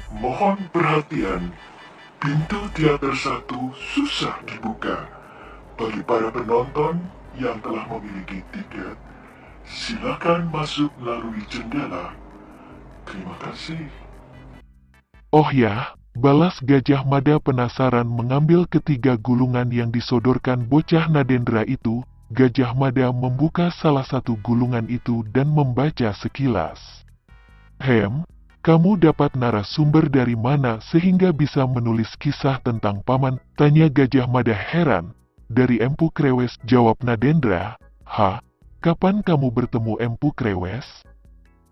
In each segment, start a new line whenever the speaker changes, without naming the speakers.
Mohon perhatian, pintu teater satu susah dibuka. Bagi para penonton yang telah memiliki tiket, silakan masuk melalui jendela. Terima kasih.
Oh ya, balas Gajah Mada penasaran mengambil ketiga gulungan yang disodorkan bocah Nadendra itu. Gajah Mada membuka salah satu gulungan itu dan membaca sekilas. Kamu dapat narasumber dari mana sehingga bisa menulis kisah tentang paman? Tanya Gajah Mada heran. Dari Empu Krewes, jawab Nadendra. Hah? Kapan kamu bertemu Empu Krewes?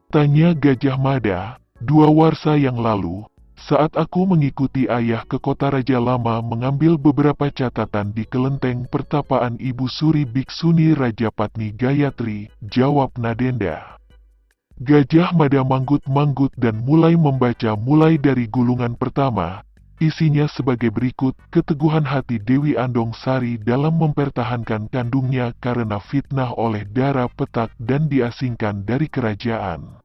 Tanya Gajah Mada. 2 warsa yang lalu, saat aku mengikuti ayah ke kota Raja Lama mengambil beberapa catatan di kelenteng pertapaan Ibu Suri Biksuni Raja Patni Gayatri, jawab Nadenda. Gajah Mada manggut-manggut dan mulai membaca mulai dari gulungan pertama. Isinya sebagai berikut: keteguhan hati Dewi Andong Sari dalam mempertahankan kandungnya karena fitnah oleh Dara Petak dan diasingkan dari kerajaan.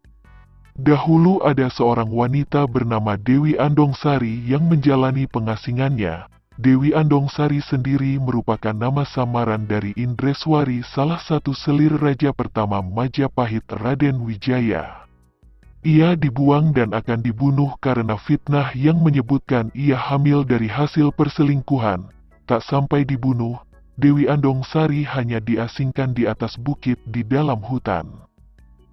Dahulu ada seorang wanita bernama Dewi Andong Sari yang menjalani pengasingannya. Dewi Andong Sari sendiri merupakan nama samaran dari Indreswari, salah satu selir raja pertama Majapahit, Raden Wijaya. Ia dibuang dan akan dibunuh karena fitnah yang menyebutkan ia hamil dari hasil perselingkuhan. Tak sampai dibunuh, Dewi Andong Sari hanya diasingkan di atas bukit di dalam hutan.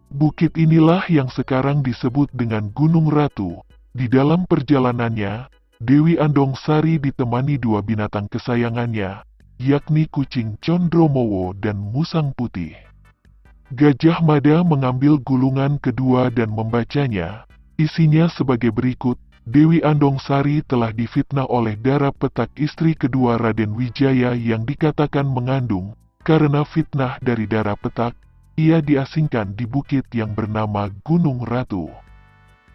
Bukit inilah yang sekarang disebut dengan Gunung Ratu. Di dalam perjalanannya, Dewi Andong Sari ditemani 2 binatang kesayangannya, yakni kucing Condromowo dan musang putih. Gajah Mada mengambil gulungan kedua dan membacanya. Isinya sebagai berikut: Dewi Andong Sari telah difitnah oleh Dara Petak, istri kedua Raden Wijaya yang dikatakan mengandung. Karena fitnah dari Dara Petak, ia diasingkan di bukit yang bernama Gunung Ratu,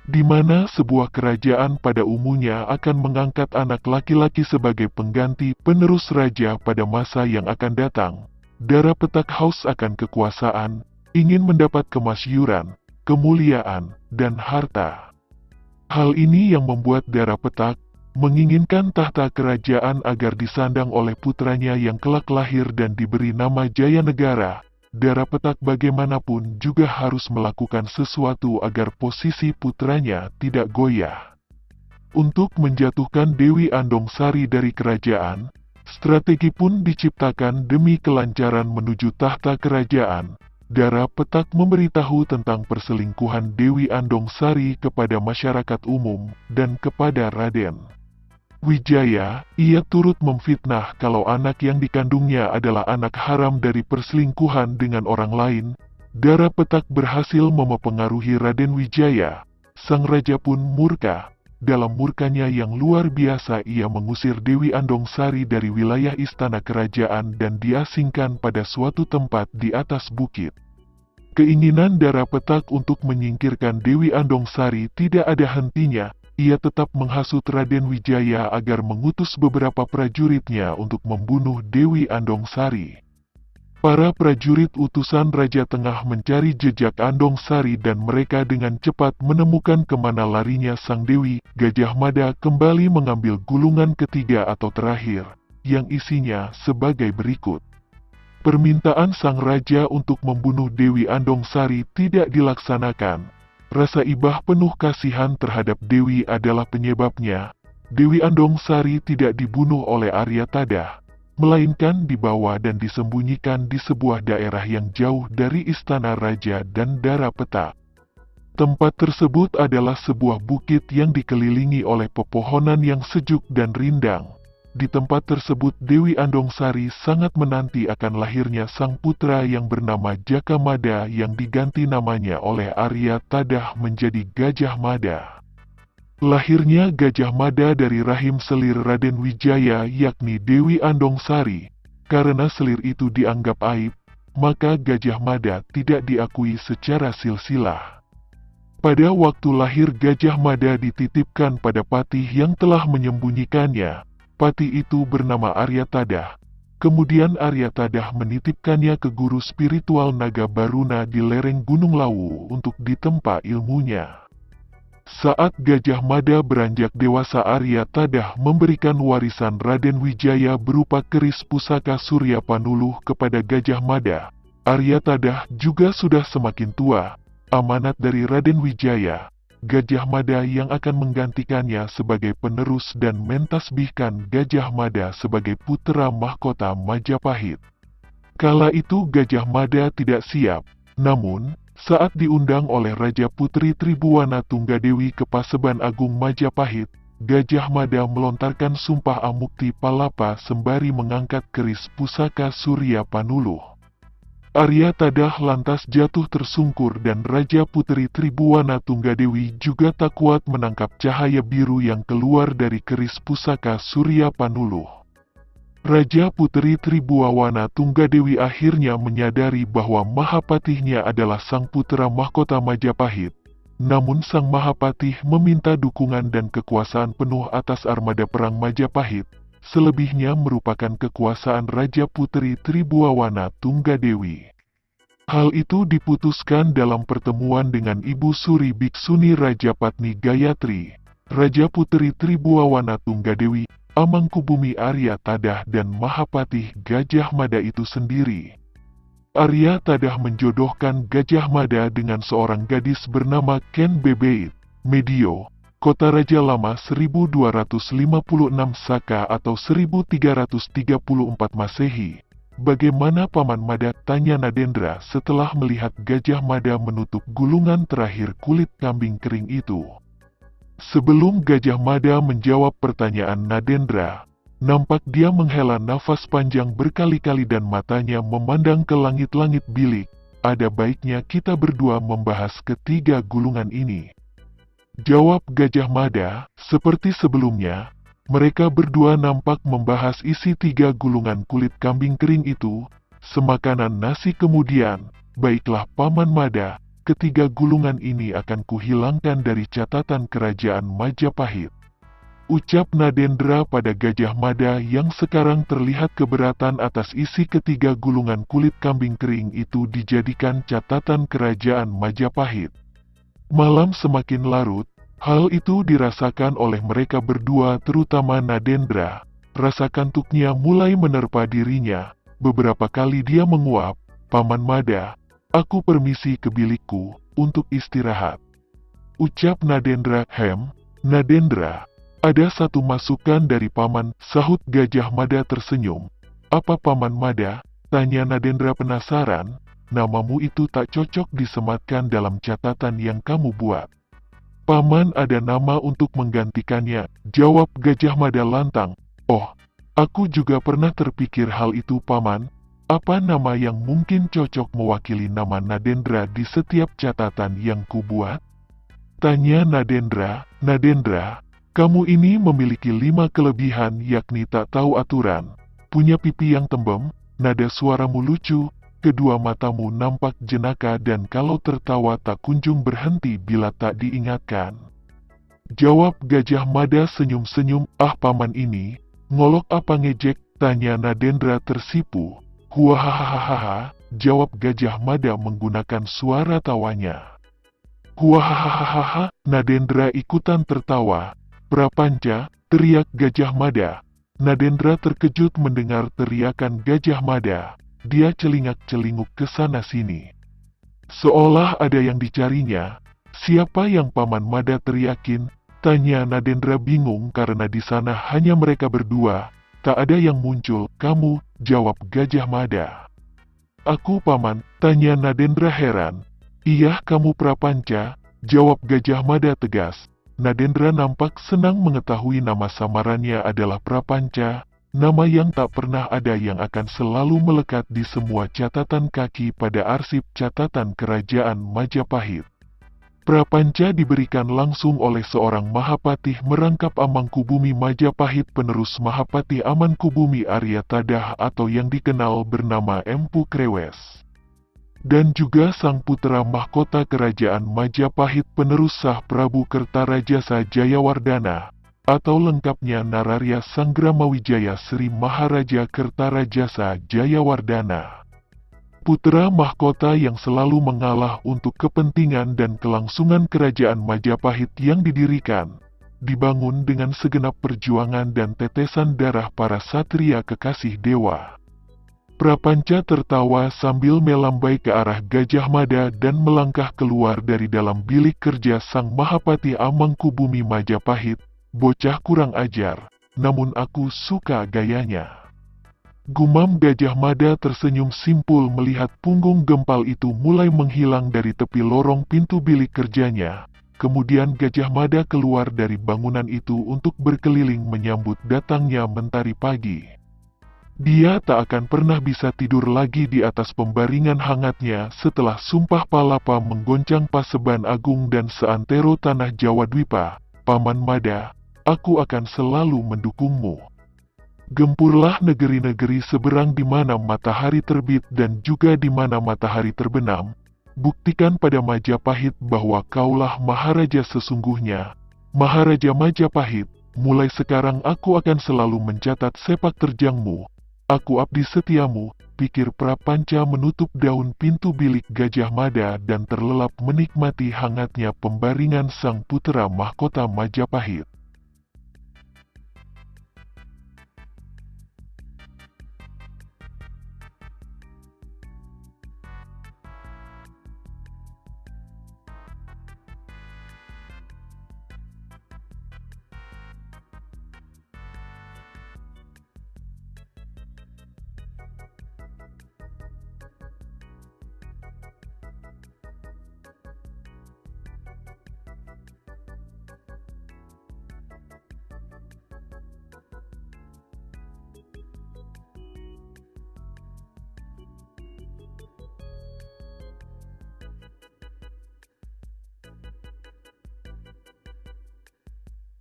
di mana sebuah kerajaan pada umumnya akan mengangkat anak laki-laki sebagai pengganti penerus raja pada masa yang akan datang. Dara Petak haus akan kekuasaan, ingin mendapat kemasyhuran, kemuliaan, dan harta. Hal ini yang membuat Dara Petak menginginkan tahta kerajaan agar disandang oleh putranya yang kelak lahir dan diberi nama Jayanegara. Dara Petak bagaimanapun juga harus melakukan sesuatu agar posisi putranya tidak goyah. Untuk menjatuhkan Dewi Andong Sari dari kerajaan, strategi pun diciptakan demi kelancaran menuju tahta kerajaan. Dara Petak memberitahu tentang perselingkuhan Dewi Andong Sari kepada masyarakat umum dan kepada Raden Wijaya. Ia turut memfitnah kalau anak yang dikandungnya adalah anak haram dari perselingkuhan dengan orang lain. Dara Petak berhasil mempengaruhi Raden Wijaya. Sang raja pun murka. Dalam murkanya yang luar biasa, ia mengusir Dewi Andong Sari dari wilayah istana kerajaan dan diasingkan pada suatu tempat di atas bukit. Keinginan Dara Petak untuk menyingkirkan Dewi Andong Sari tidak ada hentinya. Ia tetap menghasut Raden Wijaya agar mengutus beberapa prajuritnya untuk membunuh Dewi Andong Sari. Para prajurit utusan Raja Tengah mencari jejak Andong Sari dan mereka dengan cepat menemukan kemana larinya sang Dewi. Gajah Mada kembali mengambil gulungan ketiga atau terakhir, yang isinya sebagai berikut. Permintaan sang raja untuk membunuh Dewi Andong Sari tidak dilaksanakan. Rasa ibah penuh kasihan terhadap Dewi adalah penyebabnya. Dewi Andong Sari tidak dibunuh oleh Arya Tadah, melainkan dibawa dan disembunyikan di sebuah daerah yang jauh dari istana raja dan Dara Petak. Tempat tersebut adalah sebuah bukit yang dikelilingi oleh pepohonan yang sejuk dan rindang. Di tempat tersebut Dewi Andong Sari sangat menanti akan lahirnya sang putra yang bernama Jaka Mada yang diganti namanya oleh Arya Tadah menjadi Gajah Mada. Lahirnya Gajah Mada dari rahim selir Raden Wijaya yakni Dewi Andong Sari. Karena selir itu dianggap aib, maka Gajah Mada tidak diakui secara silsilah. Pada waktu lahir Gajah Mada dititipkan pada patih yang telah menyembunyikannya. Patih itu bernama Arya Tadah. Kemudian Arya Tadah menitipkannya ke guru spiritual Naga Baruna di lereng Gunung Lawu untuk ditempa ilmunya. Saat Gajah Mada beranjak dewasa, Arya Tadah memberikan warisan Raden Wijaya berupa keris pusaka Surya Panuluh kepada Gajah Mada. Arya Tadah juga sudah semakin tua. Amanat dari Raden Wijaya, Gajah Mada yang akan menggantikannya sebagai penerus dan mentasbihkan Gajah Mada sebagai putra mahkota Majapahit. Kala itu Gajah Mada tidak siap, namun saat diundang oleh Raja Putri Tribuwana Tunggadewi ke Paseban Agung Majapahit, Gajah Mada melontarkan sumpah Amukti Palapa sembari mengangkat keris pusaka Surya Panuluh. Arya Tadah lantas jatuh tersungkur dan Raja Putri Tribuwana Tunggadewi juga tak kuat menangkap cahaya biru yang keluar dari keris pusaka Surya Panuluh. Raja Putri Tribuwana Tunggadewi akhirnya menyadari bahwa Mahapatihnya adalah sang putra mahkota Majapahit. Namun sang Mahapatih meminta dukungan dan kekuasaan penuh atas armada perang Majapahit. Selebihnya merupakan kekuasaan Raja Putri Tribuwana Tunggadewi. Hal itu diputuskan dalam pertemuan dengan Ibu Suri Biksuni Rajapatni Gayatri, Raja Putri Tribuwana Tunggadewi, Amangkubumi Arya Tadah dan Mahapatih Gajah Mada itu sendiri. Arya Tadah menjodohkan Gajah Mada dengan seorang gadis bernama Ken Bebeit, Medio, Kota Raja Lama 1256 Saka atau 1334 Masehi. Bagaimana Paman Mada? Tanya Nadendra setelah melihat Gajah Mada menutup gulungan terakhir kulit kambing kering itu. Sebelum Gajah Mada menjawab pertanyaan Nadendra, nampak dia menghela nafas panjang berkali-kali dan matanya memandang ke langit-langit bilik. Ada baiknya kita berdua membahas ketiga gulungan ini. Jawab Gajah Mada. Seperti sebelumnya, mereka berdua nampak membahas isi tiga gulungan kulit kambing kering itu. Semakanan nasi kemudian, baiklah Paman Mada, ketiga gulungan ini akan kuhilangkan dari catatan kerajaan Majapahit. Ucap Nadendra pada Gajah Mada yang sekarang terlihat keberatan atas isi ketiga gulungan kulit kambing kering itu dijadikan catatan kerajaan Majapahit. Malam semakin larut, hal itu dirasakan oleh mereka berdua terutama Nadendra. Rasa kantuknya mulai menerpa dirinya. Beberapa kali dia menguap, Paman Mada, aku permisi ke bilikku, untuk istirahat. Ucap Nadendra. Nadendra, ada satu masukan dari Paman, sahut Gajah Mada tersenyum. Apa Paman Mada? Tanya Nadendra penasaran. Namamu itu tak cocok disematkan dalam catatan yang kamu buat. Paman ada nama untuk menggantikannya, jawab Gajah Mada lantang. Oh, aku juga pernah terpikir hal itu Paman. Apa nama yang mungkin cocok mewakili nama Nadendra di setiap catatan yang kubuat? Tanya Nadendra. Nadendra, kamu ini memiliki 5 kelebihan yakni tak tahu aturan, punya pipi yang tembem, nada suaramu lucu, kedua matamu nampak jenaka dan kalau tertawa tak kunjung berhenti bila tak diingatkan. Jawab Gajah Mada senyum-senyum. Ah Paman ini, ngolok apa ngejek? Tanya Nadendra tersipu. Huahahaha, jawab Gajah Mada menggunakan suara tawanya. Huahahaha, Nadendra ikutan tertawa. Prapanca, teriak Gajah Mada. Nadendra terkejut mendengar teriakan Gajah Mada. Dia celingak-celinguk ke sana sini. Seolah ada yang dicarinya. Siapa yang Paman Mada teriakin? Tanya Nadendra bingung karena di sana hanya mereka berdua. Tak ada yang muncul. Kamu, jawab Gajah Mada. Aku Paman, tanya Nadendra heran. Iya kamu Prapanca, jawab Gajah Mada tegas. Nadendra nampak senang mengetahui nama samarannya adalah Prapanca, nama yang tak pernah ada yang akan selalu melekat di semua catatan kaki pada arsip catatan kerajaan Majapahit. Prapanca diberikan langsung oleh seorang Mahapatih merangkap Amangkubumi Majapahit penerus Mahapatih Amangkubumi Arya Tadah atau yang dikenal bernama Empu Krewes. Dan juga sang putra mahkota kerajaan Majapahit penerus sah Prabu Kertarajasa Jayawardana, atau lengkapnya Nararya Sangramawijaya Sri Maharaja Kertarajasa Jayawardana. Putra mahkota yang selalu mengalah untuk kepentingan dan kelangsungan kerajaan Majapahit yang didirikan, dibangun dengan segenap perjuangan dan tetesan darah para satria kekasih dewa. Prapanca tertawa sambil melambai ke arah Gajah Mada dan melangkah keluar dari dalam bilik kerja Sang Mahapati Amangkubumi Majapahit. Bocah kurang ajar, namun aku suka gayanya. Gumam Gajah Mada tersenyum simpul melihat punggung gempal itu mulai menghilang dari tepi lorong pintu bilik kerjanya. Kemudian Gajah Mada keluar dari bangunan itu untuk berkeliling menyambut datangnya mentari pagi. Dia tak akan pernah bisa tidur lagi di atas pembaringan hangatnya setelah sumpah palapa menggoncang Paseban Agung dan seantero tanah Jawa Dwipa. Paman Mada, aku akan selalu mendukungmu. Gempurlah negeri-negeri seberang di mana matahari terbit dan juga di mana matahari terbenam. Buktikan pada Majapahit bahwa kaulah Maharaja sesungguhnya. Maharaja Majapahit, mulai sekarang aku akan selalu mencatat sepak terjangmu. Aku abdi setiamu, pikir Prapanca menutup daun pintu bilik Gajah Mada dan terlelap menikmati hangatnya pembaringan sang putra mahkota Majapahit.